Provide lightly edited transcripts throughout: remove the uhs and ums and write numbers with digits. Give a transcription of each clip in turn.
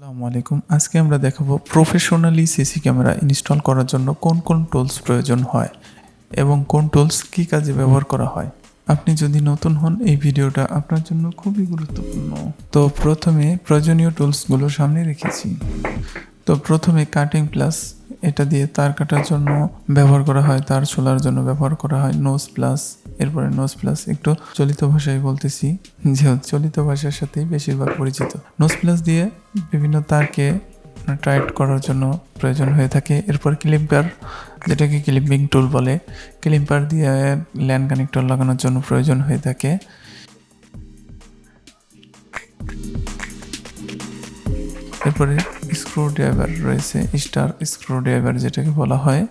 আসসালামু আলাইকুম। আজকে আমরা দেখাবো প্রফেশনালি সিসি ক্যামেরা ইনস্টল করার জন্য কোন কোন টুলস প্রয়োজন হয় এবং কোন টুলস কী কাজে ব্যবহার করা হয়। আপনি যদি নতুন হন এই ভিডিওটা আপনার জন্য খুবই গুরুত্বপূর্ণ। তো প্রথমে প্রয়োজনীয় টুলসগুলো সামনে রেখেছি। তো প্রথমে কাটিং প্লাস, এটা দিয়ে তার কাটার জন্য ব্যবহার করা হয়, তার ছোলার জন্য ব্যবহার করা হয় নোজ প্লাস। এরপরে নোজ প্লাস একটু চলিত ভাষায় বলতেছি, যেহেতু চলিত ভাষার সাথেই বেশিরভাগ পরিচিত। নোজ প্লাস দিয়ে বিভিন্ন তারকে টাইট করার জন্য প্রয়োজন হয়ে থাকে। এরপর ক্লিম্পার, যেটাকে ক্লিপিং টুল বলে, ক্লিম্পার দিয়ে ল্যান কানেক্টর লাগানোর জন্য প্রয়োজন হয়ে থাকে। এরপরে স্ক্রু ড্রাইভার রয়েছে, স্টার স্ক্রু ড্রাইভার যেটাকে বলা হয়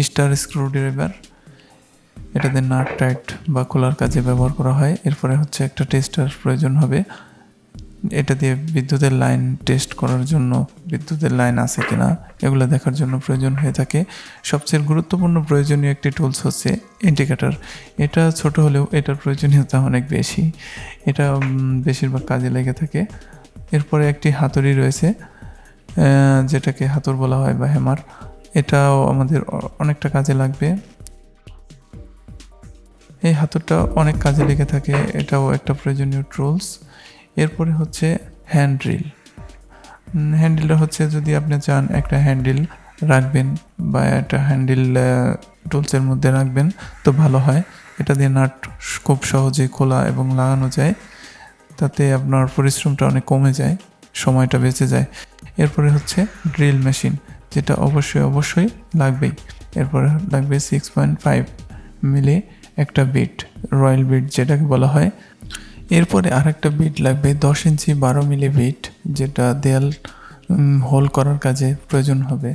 স্টার স্ক্রু ড্রাইভার, এটাতে নাট টাইট বা খোলার কাজে ব্যবহার করা হয়। এরপরে হচ্ছে একটা টেস্টার প্রয়োজন হবে, এটা দিয়ে বিদ্যুতের লাইন টেস্ট করার জন্য, বিদ্যুতের লাইন আছে কিনা এগুলো দেখার জন্য প্রয়োজন হয়ে থাকে। সবচেয়ে গুরুত্বপূর্ণ প্রয়োজনীয় একটি টুলস হচ্ছে ইন্ডিকেটর। এটা ছোট হলেও এটার প্রয়োজনীয়তা অনেক বেশি, এটা বেশিরভাগ কাজে লেগে থাকে। এরপরে একটি হাতুড়ি রয়েছে, যেটাকে হাতুড় বলা হয় বা হ্যামার, এটাও আমাদের অনেকটা কাজে লাগবে। এই হাতুড়টা অনেক কাজে লেগে থাকে, এটাও একটা প্রয়োজনীয় টুলস। এরপরে হচ্ছে হ্যান্ড্রিল। হ্যান্ডেলটা হচ্ছে যদি আপনি চান একটা হ্যান্ডেল রাখবেন বা একটা হ্যান্ডেল টুলসের মধ্যে রাখবেন তো ভালো হয়। এটা দিয়ে নাট খুব সহজে খোলা এবং লাগানো যায়, তাতে আপনার পরিশ্রমটা অনেক কমে যায়, সময়টা বেঁচে যায়। এরপরে হচ্ছে ড্রিল মেশিন, যেটা অবশ্যই লাগবেই। এরপরে লাগবে 6.5 মিলি একটা বিট, রয়্যাল বিট যেটাকে বলা হয়। এরপরে আরেকটা বিট লাগবে 10 ইঞ্চি 12 মিলি বিট, যেটা দেয়াল হোল করার কাজে প্রয়োজন হবে।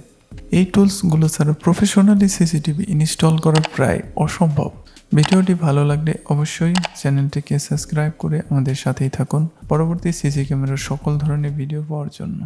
এই টুলসগুলো ছাড়া প্রফেশনালি সিসিটিভি ইনস্টল করা প্রায় অসম্ভব। ভিডিওটি ভালো লাগলে অবশ্যই চ্যানেলটিকে সাবস্ক্রাইব করে আমাদের সাথেই থাকুন পরবর্তী সিসি ক্যামেরার সকল ধরনের ভিডিও পাওয়ার জন্য।